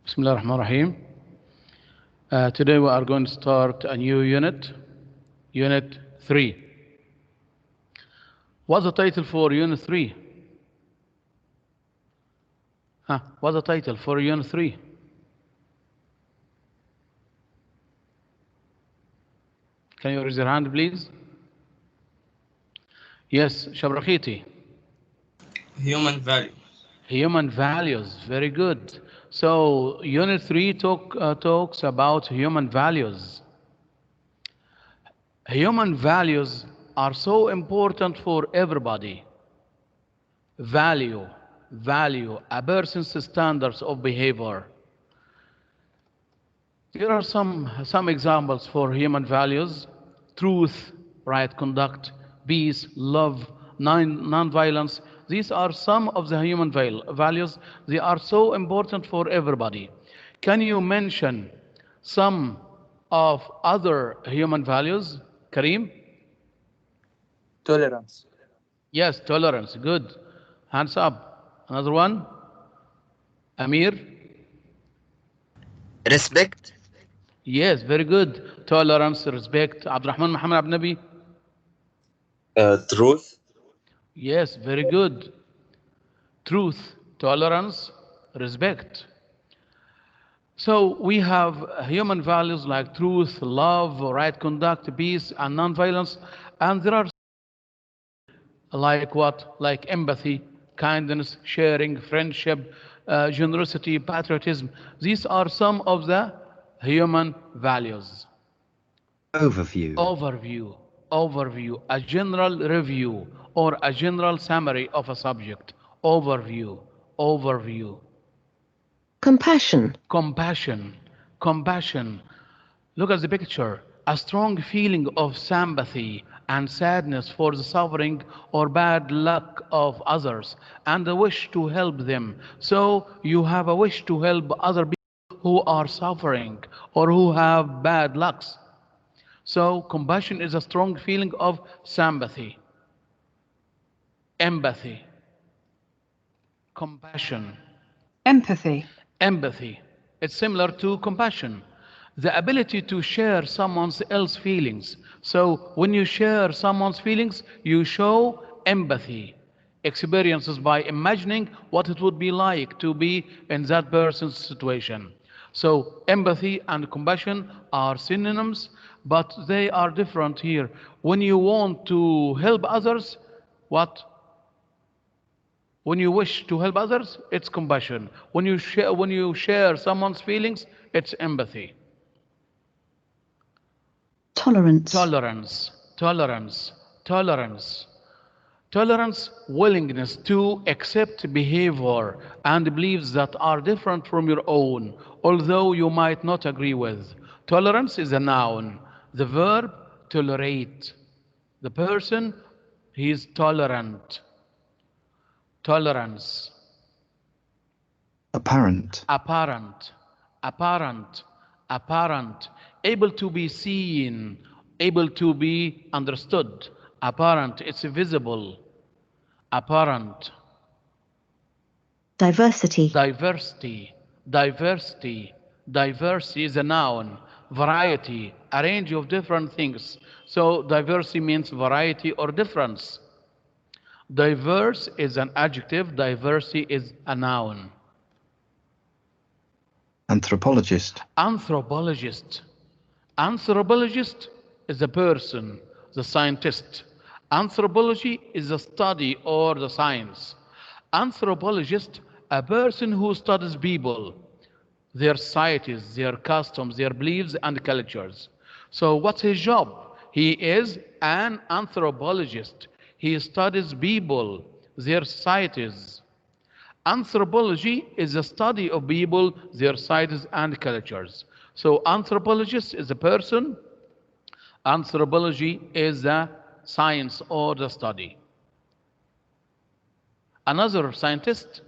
Bismillah ar-Rahman ar-Rahim. Today we are going to start a new unit, Unit 3. What's the title for Unit 3? What's the title for Unit 3? Can you raise your hand, please? Yes, Shabrakhiti. Human value. Human values, very good. So Unit 3 talks about human values. Human values are so important for everybody. Value, a person's standards of behavior. Here are some examples for human values: truth, right conduct, peace, love, non-violence. These are some of the human values. They are so important for everybody. Can you mention some of other human values, Kareem? Tolerance. Yes, tolerance. Good. Hands up. Another one? Amir? Respect. Yes, very good. Tolerance, respect. Abdurrahman Muhammad Abnabi? Truth. Yes, very good. Truth, tolerance, respect. So we have human values like truth, love, right conduct, peace, and non-violence. And there are like what? Like empathy, kindness, sharing, friendship, generosity, patriotism. These are some of the human values. Overview. A general review or a general summary of a subject. Overview. Compassion. Look at the picture. A strong feeling of sympathy and sadness for the suffering or bad luck of others and a wish to help them. So you have a wish to help other people who are suffering or who have bad lucks. So compassion is a strong feeling of sympathy. Empathy. Compassion. Empathy. It's similar to compassion. The ability to share someone else's feelings. So when you share someone's feelings, you show empathy. Experiences by imagining what it would be like to be in that person's situation. So empathy and compassion are synonyms, but they are different here. When you want to help others, what? When you wish to help others, it's compassion. When you share someone's feelings, it's empathy. Tolerance. Tolerance, willingness to accept behavior and beliefs that are different from your own, although you might not agree with. Tolerance is a noun. The verb, tolerate. The person, he is tolerant. Tolerance. Apparent. Able to be seen, able to be understood. Apparent, it's visible. Apparent. Diversity. Diversity is a noun. Variety, a range of different things. So diversity means variety or difference. Diverse is an adjective, diversity is a noun. Anthropologist. Anthropologist is a person, the scientist. Anthropology is the study or the science. Anthropologist, a person who studies people, their societies, their customs, their beliefs and cultures. So what's his job? He is an anthropologist. He studies people, their societies. Anthropology is the study of people, their societies and cultures. So anthropologist is a person. Anthropology is the science or the study. Another scientist?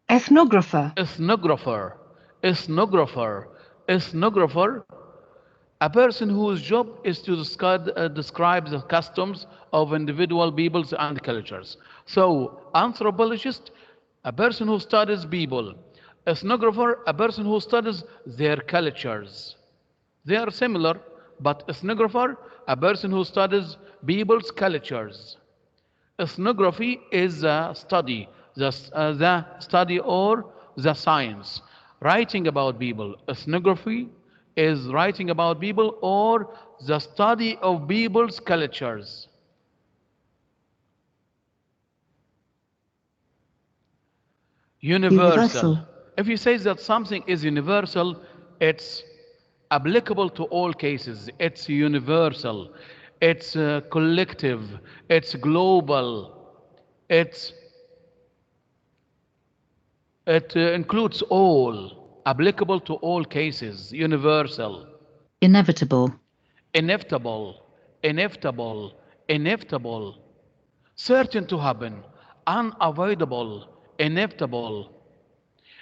Ethnographer. A person whose job is to describe the customs of individual peoples and cultures. So anthropologist, a person who studies people. Ethnographer, a person who studies their cultures. They are similar, but ethnographer, a person who studies people's cultures. Ethnography is a study, the study or the science, writing about people. Ethnography is writing about people or the study of people's cultures. Universal. If you say that something is universal, it's applicable to all cases. It's universal. It's collective. It's global. It includes all, applicable to all cases. Universal. Inevitable. Inevitable. Inevitable. Inevitable. Certain to happen. Unavoidable. Inevitable.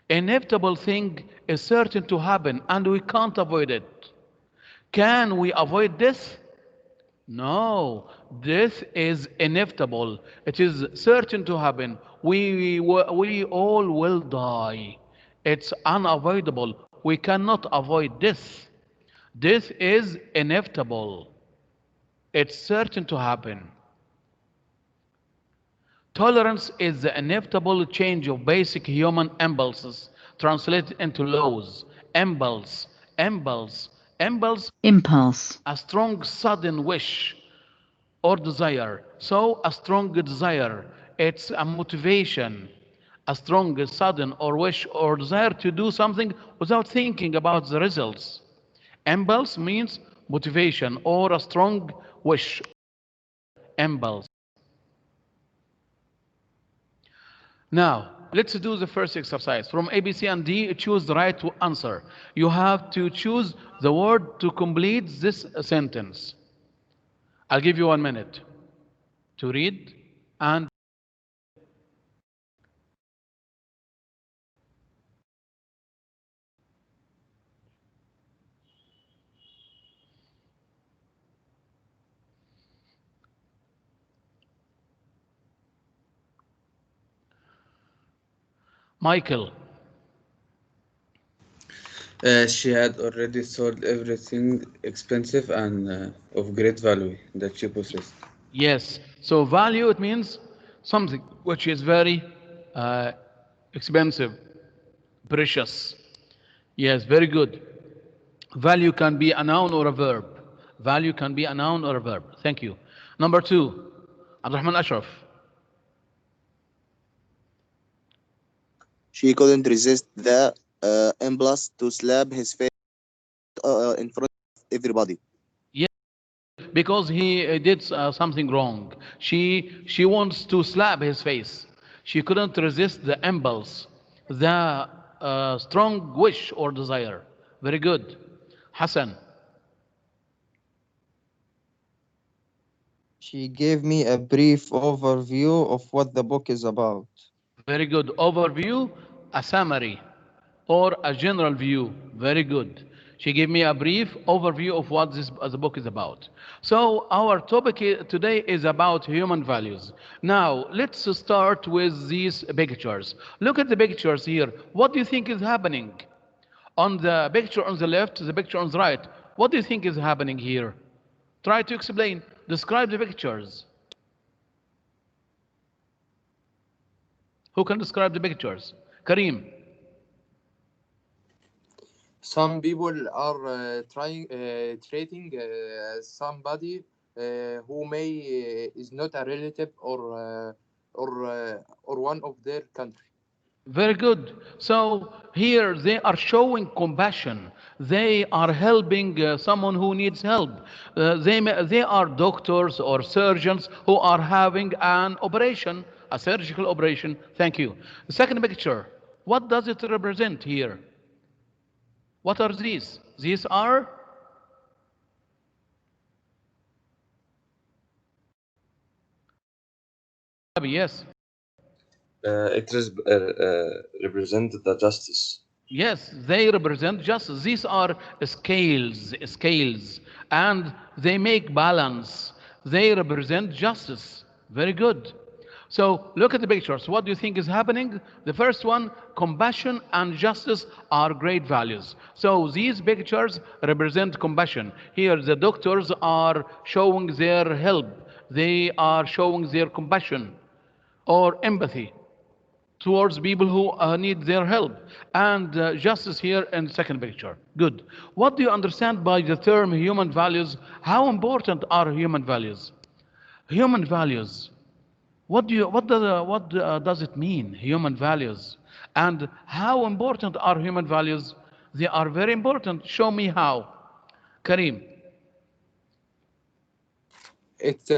Inevitable thing is certain to happen and we can't avoid it. Can we avoid death? No, death is inevitable. It is certain to happen. We all will die. It's unavoidable. We cannot avoid death. Death is inevitable. It's certain to happen. Tolerance is the inevitable change of basic human impulses translated into laws. Impulse, impulse, impulse. Impulse. A strong sudden wish or desire. So a strong desire, it's a motivation. A strong sudden or wish or desire to do something without thinking about the results. Impulse means motivation or a strong wish. Impulse. Now, let's do the first exercise. From A, B, C, and D, choose the right answer. You have to choose the word to complete this sentence. I'll give you 1 minute to read and Michael. She had already sold everything expensive and of great value that she possessed. Yes. So value, it means something which is very expensive, precious. Yes, very good. Value can be a noun or a verb. Value can be a noun or a verb. Thank you. Number 2, Abdurrahman Ashraf. She couldn't resist the impulse to slap his face in front of everybody. Yes, because he did something wrong. She wants to slap his face. She couldn't resist the impulse, the strong wish or desire. Very good. Hassan. She gave me a brief overview of what the book is about. Very good. Overview, a summary, or a general view. Very good. She gave me a brief overview of what the book is about. So our topic today is about human values. Now, let's start with these pictures. Look at the pictures here. What do you think is happening? On the picture on the left, the picture on the right. What do you think is happening here? Try to explain. Describe the pictures. Who can describe the pictures? Kareem. Some people are treating somebody who may is not a relative or one of their country. Very good. So here they are showing compassion. They are helping someone who needs help. They are doctors or surgeons who are having an operation, a surgical operation. Thank you. The second picture, what does it represent here? What are these? These are yes. It represents the justice. Yes, they represent justice. These are scales, and they make balance. They represent justice. Very good. So look at the pictures. What do you think is happening? The first one, compassion and justice are great values. So these pictures represent compassion. Here the doctors are showing their help. They are showing their compassion or empathy towards people who need their help. And justice here in the second picture. Good. What do you understand by the term human values? How important are human values? Human values. What does it mean, human values? And how important are human values? They are very important. Show me how. Kareem. It's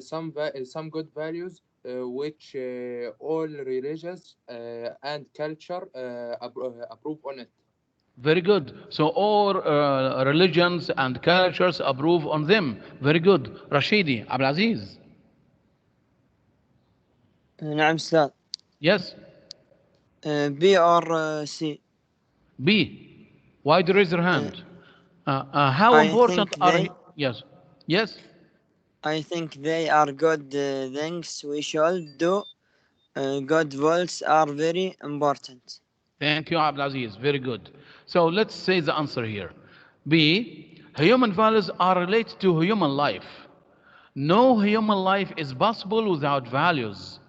some good values which all religions and culture approve on it. Very good. So all religions and cultures approve on them. Very good. Rashidi, Abdulaziz. نعم أستاذ. Yes. B or C. B. Why do you raise your hand? How I important think are... they- Yes. Yes. I think they are good things we should do. Good values are very important. Thank you, Abdulaziz. Very good. So let's say the answer here. B. Human values are related to human life. No human life is possible without values.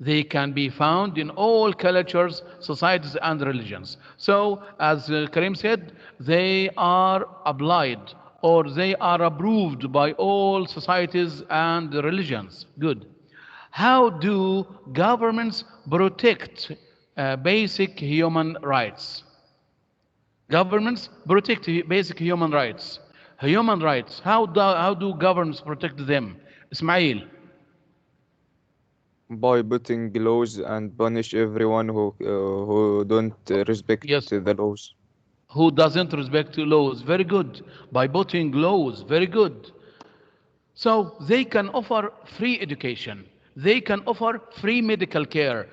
They can be found in all cultures, societies, and religions. So, as Karim said, they are applied or they are approved by all societies and religions. Good. How do governments protect basic human rights? Governments protect basic human rights. Human rights, how do governments protect them? Ismail. By putting laws and punish everyone who don't respect Yes. the laws. Who doesn't respect laws? Very good. By putting laws, very good. So they can offer free education. They can offer free medical care.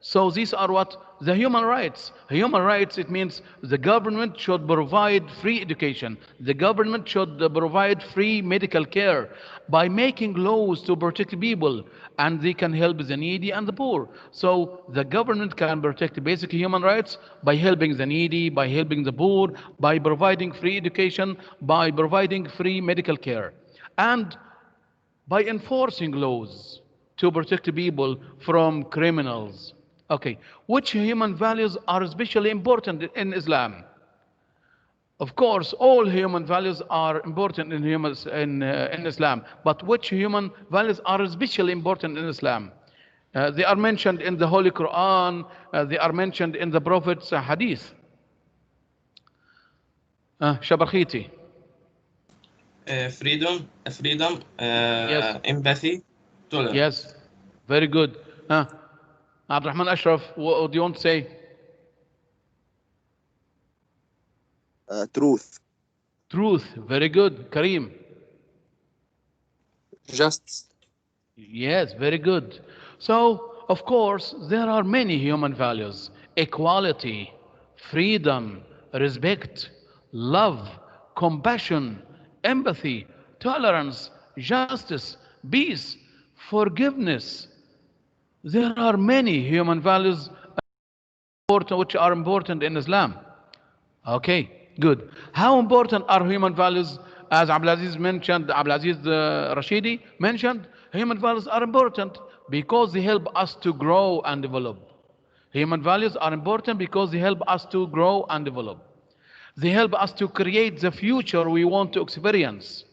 So these are what? The human rights. Human rights, it means the government should provide free education. The government should provide free medical care by making laws to protect people, and they can help the needy and the poor. So the government can protect basic human rights by helping the needy, by helping the poor, by providing free education, by providing free medical care, and by enforcing laws to protect people from criminals. Okay, which human values are especially important in Islam? Of course, all human values are important in Islam, but which human values are especially important in Islam? They are mentioned in the Holy Quran, they are mentioned in the Prophet's hadith. Shabakhiti. freedom, Yes. empathy, tolerance. Yes, very good. Abdurrahman Ashraf, what do you want to say? Truth. Truth, very good. Kareem. Justice. Yes, very good. So, of course, there are many human values: equality, freedom, respect, love, compassion, empathy, tolerance, justice, peace, forgiveness. There are many human values which are important in Islam. Okay, good. How important are human values? As Abdulaziz mentioned, Abdulaziz Rashidi mentioned, human values are important because they help us to grow and develop. Human values are important because they help us to grow and develop. They help us to create the future we want to experience.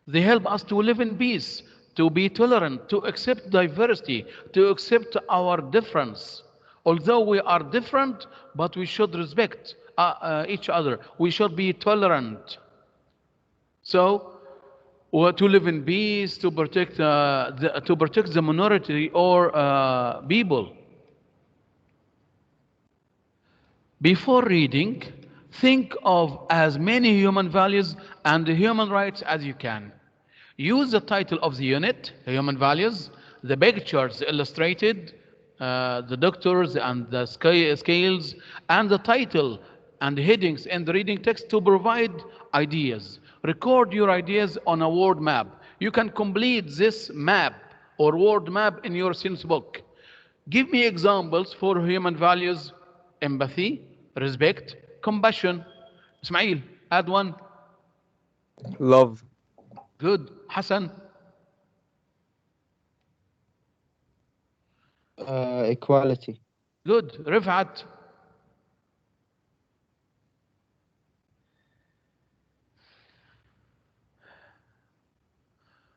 They help us to live in peace, to be tolerant, to accept diversity, to accept our difference. Although we are different, but we should respect each other. We should be tolerant. So, to live in peace, to protect the minority or people. Before reading, think of as many human values and human rights as you can. Use the title of the unit, Human Values, the pictures illustrated, the doctors and the scales, and the title and headings in the reading text to provide ideas. Record your ideas on a word map. You can complete this map or word map in your sense book. Give me examples for human values: empathy, respect, compassion. Ismail, add one. Love. Good. Hassan. Equality. Good. Rifat.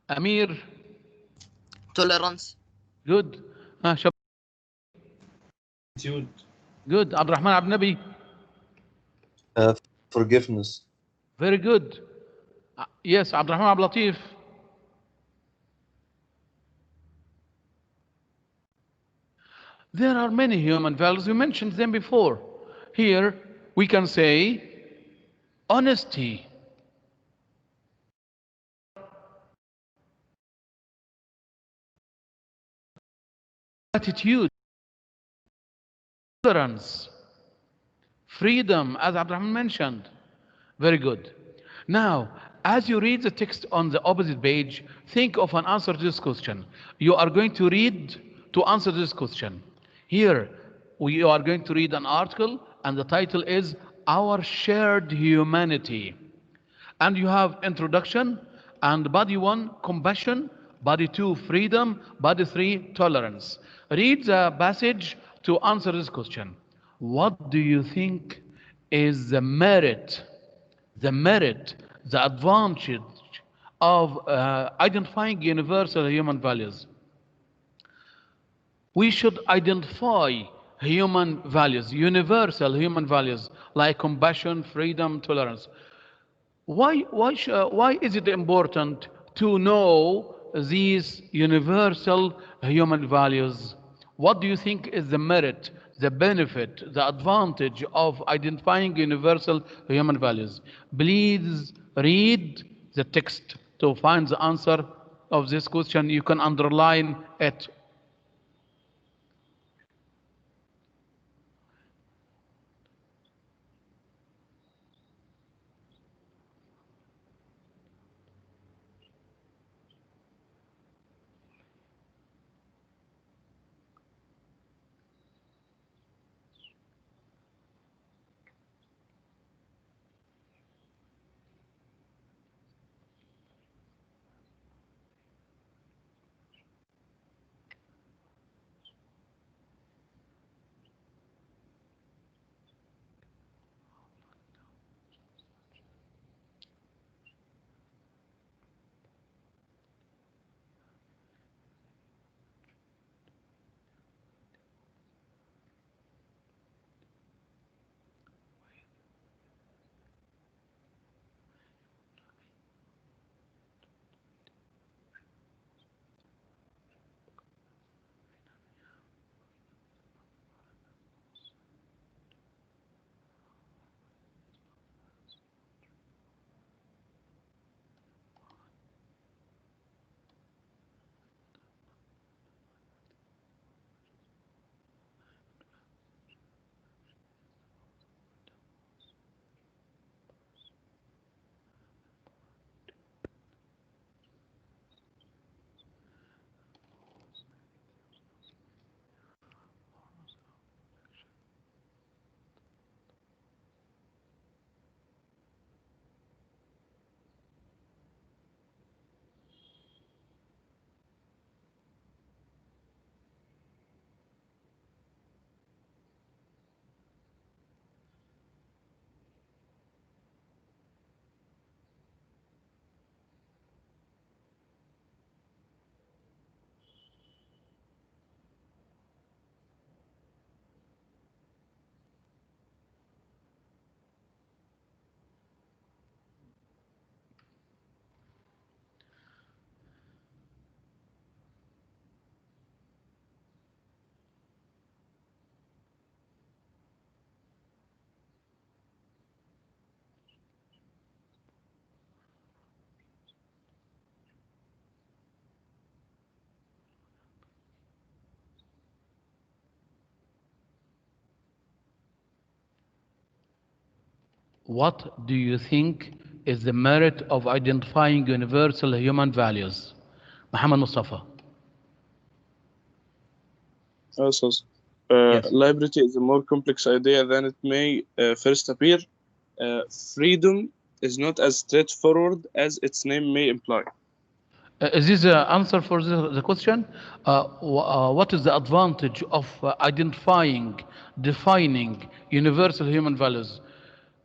Amir. tolerance. Good. شب. Good. عبد الرحمن عبد النبي. Forgiveness. Very good. Yes, عبد الرحمن عبد اللطيف. There are many human values. We mentioned them before. Here we can say honesty, attitude, tolerance, freedom, as Abdurrahman mentioned. Very good. Now, as you read the text on the opposite page, think of an answer to this question. You are going to read to answer this question. Here, we are going to read an article, and the title is Our Shared Humanity. And you have introduction, and body 1, compassion, body 2, freedom, body 3, tolerance. Read the passage to answer this question. What do you think is the merit, the advantage of identifying universal human values? We should identify human values, universal human values, like compassion, freedom, tolerance. Why is it important to know these universal human values? What do you think is the merit, the benefit, the advantage of identifying universal human values? Please read the text to find the answer of this question. You can underline it. What do you think is the merit of identifying universal human values? Muhammad Mustafa. Also, Yes. liberty is a more complex idea than it may first appear. Freedom is not as straightforward as its name may imply. Is this the answer for the question? What is the advantage of defining universal human values?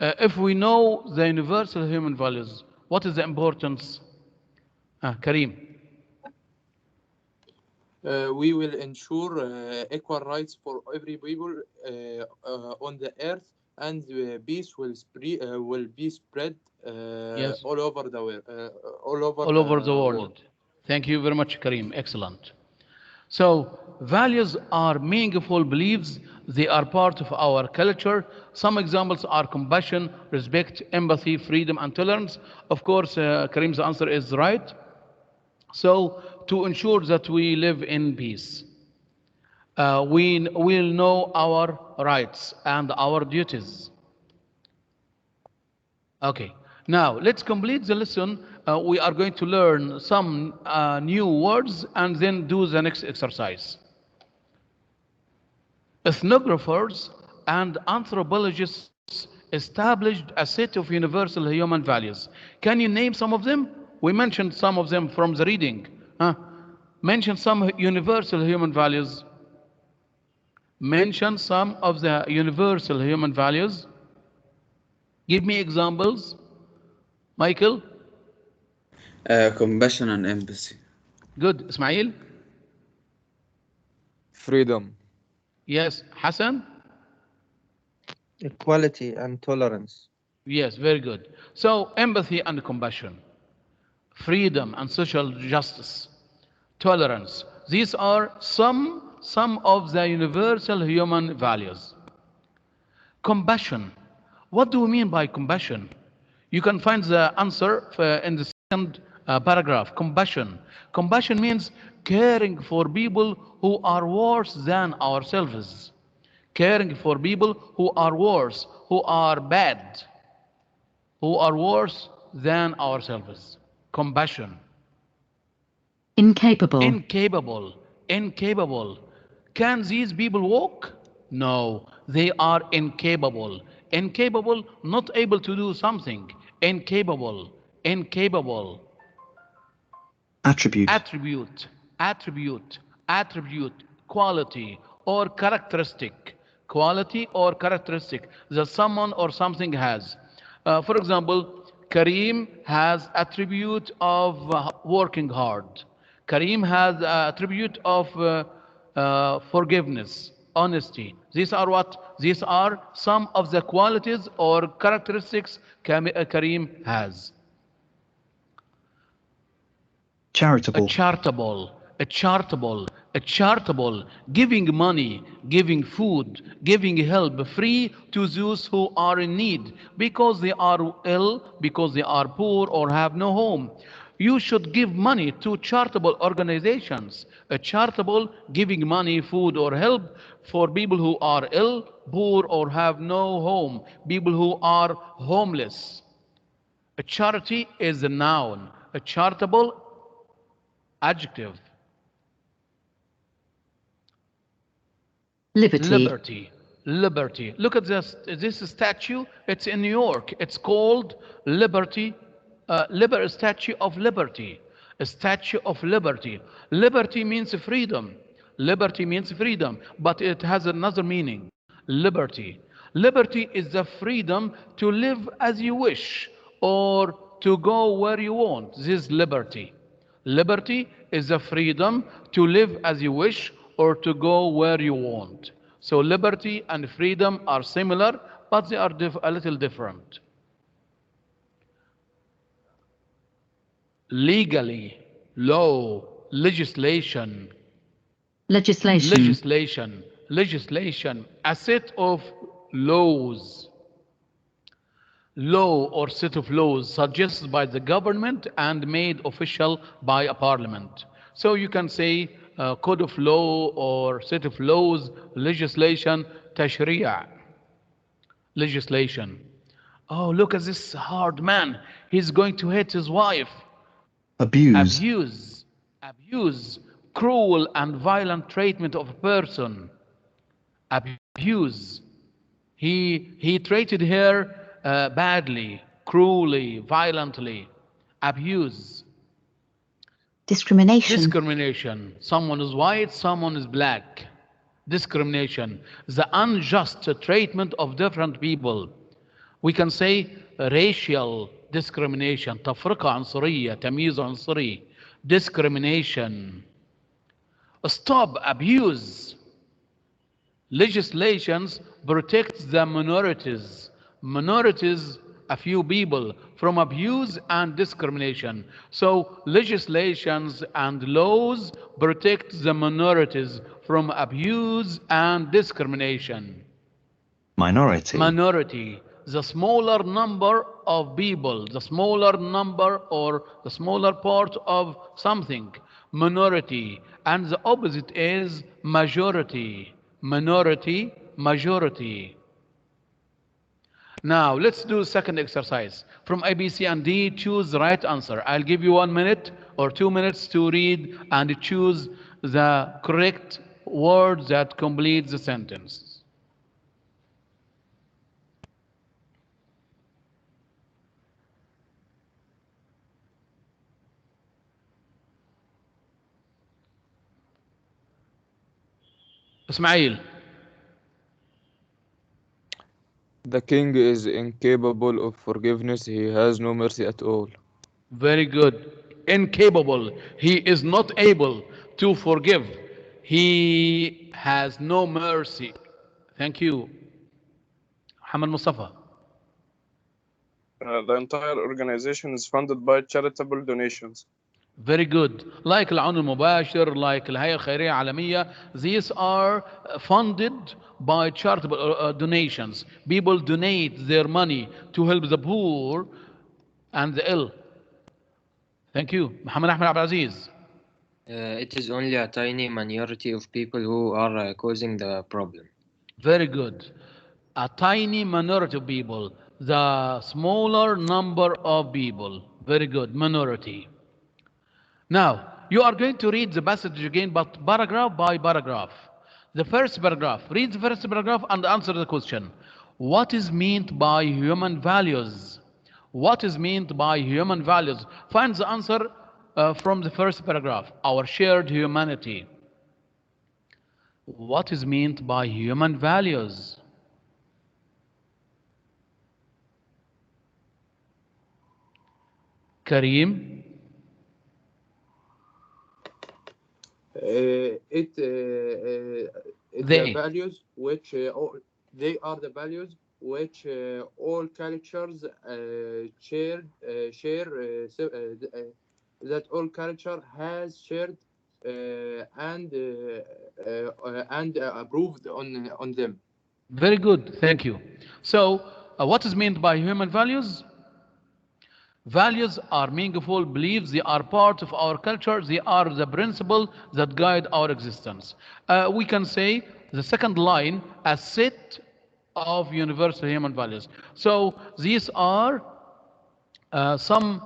If we know the universal human values, what is the importance? Kareem. We will ensure equal rights for every people on the earth, and peace will be spread Yes. all over the world. All Over the world. Thank you very much, Kareem. Excellent. So, values are meaningful beliefs. They are part of our culture. Some examples are compassion, respect, empathy, freedom, and tolerance. Of course, Kareem's answer is right. So, to ensure that we live in peace, we will know our rights and our duties. Okay, now let's complete the lesson. We are going to learn some new words and then do the next exercise. Ethnographers and anthropologists established a set of universal human values. Can you name some of them? We mentioned some of them from the reading. Mention some universal human values. Mention some of the universal human values. Give me examples. Michael? Compassion and empathy. Good. Ismail? Freedom. Yes. Hassan? Equality and tolerance. Yes, very good. So, empathy and compassion, freedom and social justice, tolerance. These are some of the universal human values. Compassion. What do we mean by compassion? You can find the answer in the second paragraph. Compassion. Compassion means caring for people who are worse than ourselves. Caring for people who are worse, who are bad, who are worse than ourselves. Compassion. Incapable. Incapable. Can these people walk? No, they are incapable. Incapable, not able to do something. Incapable. Attribute. Attribute. Quality or characteristic. Quality or characteristic that someone or something has. For example, Kareem has attribute of working hard. Kareem has attribute of forgiveness, honesty. These are what? These are some of the qualities or characteristics Kareem has. Charitable. Charitable, giving money, giving food, giving help free to those who are in need because they are ill, because they are poor or have no home. You should give money to charitable organizations. A charitable, giving money, food or help for people who are ill, poor or have no home, people who are homeless. A charity is a noun, a charitable adjective. Liberty. Look at this statue. It's in New York. It's called Liberty. Statue of Liberty. A statue of Liberty. Liberty means freedom. But it has another meaning. Liberty is the freedom to live as you wish or to go where you want. This is liberty. Liberty is the freedom to live as you wish or to go where you want. So liberty and freedom are similar, but they are a little different. Legally, law, legislation, a set of laws. Law or set of laws suggested by the government and made official by a parliament. So you can say code of law or set of laws, legislation, tashri'a. Legislation. Oh, look at this hard man. He's going to hit his wife. Abuse. cruel and violent treatment of a person, abuse. He treated her badly, cruelly, violently, abuse. Discrimination. Discrimination. Someone is white, someone is black. Discrimination. The unjust treatment of different people. We can say racial discrimination. تفرقة عنصرية، تمييز عنصري. Discrimination. Stop abuse. Legislations protect the minorities. Minorities, a few people, from abuse and discrimination. So legislations and laws protect the minorities from abuse and discrimination. Minority. Minority, the smaller number of people, the smaller number or the smaller part of something. Minority. And the opposite is majority. Minority, majority. Now, let's do the second exercise. From A, B, C, and D, choose the right answer. I'll give you 1 minute or 2 minutes to read and choose the correct word that completes the sentence. Ismail. The king is incapable of forgiveness. He has no mercy at all. Very good. Incapable. He is not able to forgive. He has no mercy. Thank you. Muhammad Mustafa. The entire organization is funded by charitable donations. Very good. Like العون المباشر, like الهيئة الخيرية العالمية, these are funded by charitable donations. People donate their money to help the poor and the ill. Thank you. Muhammad Ahmed Abdul Aziz. It is only a tiny minority of people who are causing the problem. Very good. A tiny minority of people. The smaller number of people. Very good. Minority. Now, you are going to read the passage again, but paragraph by paragraph. The first paragraph. Read the first paragraph and answer the question. What is meant by human values? What is meant by human values? Find the answer from the first paragraph. Our shared humanity. What is meant by human values? Kareem. The values which they are the values which all cultures share that all culture has shared and approved on them. Very good, thank you. So, what is meant by human values? Values are meaningful beliefs. They are part of our culture. They are the principle that guide our existence. We can say the second line, a set of universal human values. So these are some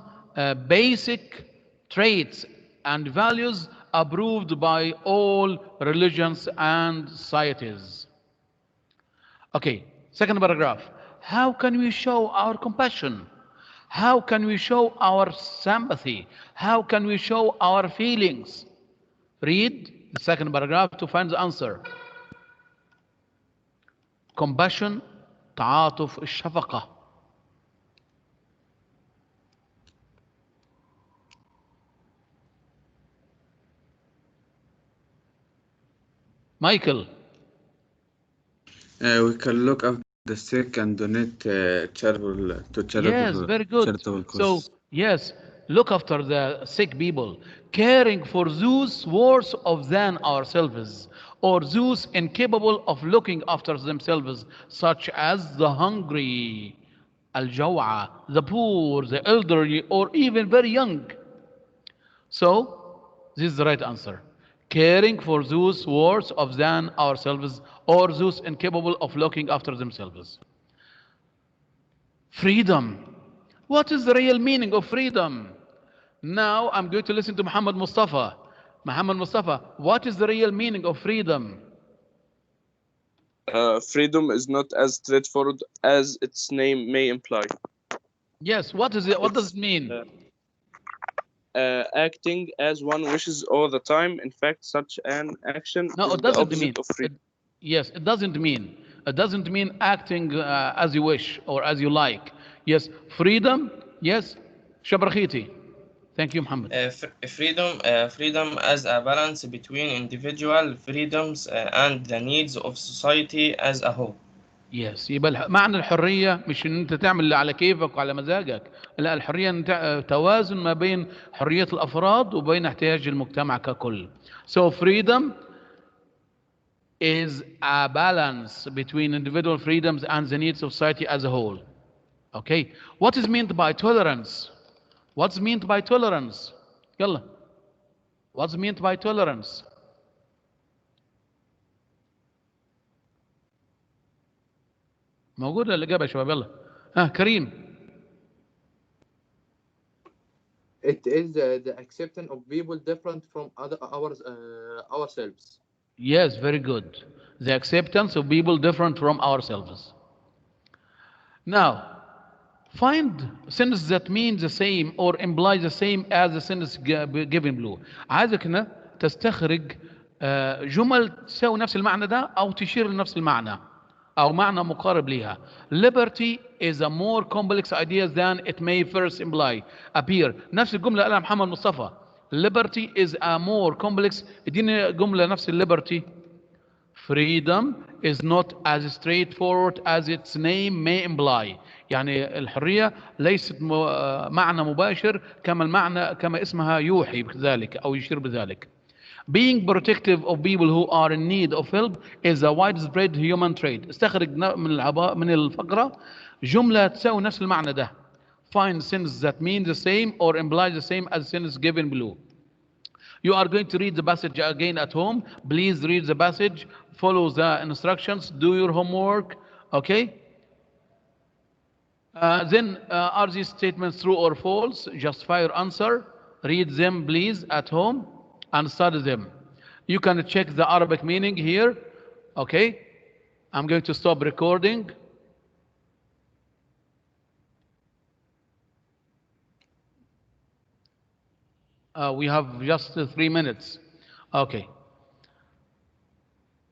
basic traits and values approved by all religions and societies. Okay, second paragraph. How can we show our compassion? How can we show our sympathy? How can we show our feelings? Read the second paragraph to find the answer. Compassion, تعاطف, الشفقة. Michael. We can look after the sick and donate charitable Yes, very good. charitable causes. So, yes, look after the sick people, caring for those worse off than ourselves, or those incapable of looking after themselves, such as the hungry, al-jaw'a, the poor, the elderly, or even very young. So, this is the right answer. Caring for those worse off than ourselves, or those incapable of looking after themselves. Freedom. What is the real meaning of freedom? Now I'm going to listen to Muhammad Mustafa. Muhammad Mustafa, what is the real meaning of freedom? Freedom is not as straightforward as its name may imply. Yes, what is it? What does it mean? Acting as one wishes all the time. In fact, such an action No, is it the doesn't opposite mean. of freedom. Yes, it doesn't mean. It doesn't mean acting as you wish or as you like. Yes, freedom. Yes, Shabrakhiti. Thank you, Muhammad. Freedom as a balance between individual freedoms and the needs of society as a whole. Yes، يبقى معنى الحرية مش ان انت تعمل اللي على كيفك وعلى مزاجك، لا، الحرية ان توازن ما بين حرية الافراد وبين احتياج المجتمع ككل. So freedom is a balance between individual freedoms and the needs of society as a whole. Okay, what is meant by tolerance? What's meant by tolerance? يلا. What's meant by tolerance? موجودة الإجابة يا شباب، يلا. كريم. It is the acceptance of people different from ourselves. Yes, very good. The acceptance of people different from ourselves. Now, find sentence that means the same or imply the same as the sentence given below. عايزك هنا تستخرج جمل تساوي نفس المعنى ده أو تشير لنفس المعنى أو معنى مقارب لها. Liberty is a more complex idea than it may first imply. Appear. نفس الجملة قالها محمد مصطفى. Liberty is a more complex. اديني جملة نفس liberty. Freedom is not as straightforward as its name may imply. يعني الحرية ليست معنى مباشر كما اسمها يوحي بذلك أو يشير بذلك. Being protective of people who are in need of help is a widespread human trait. استخرج من الفقرة جملة تساوي نفس المعنى ده. Find sentence that means the same or implies the same as sentence given below. You are going to read the passage again at home. Please read the passage, follow the instructions, do your homework, okay? Then are these statements true or false? Justify your answer. Read them, please, at home and study them. You can check the Arabic meaning here, okay? I'm going to stop recording. We have just 3 minutes. Okay.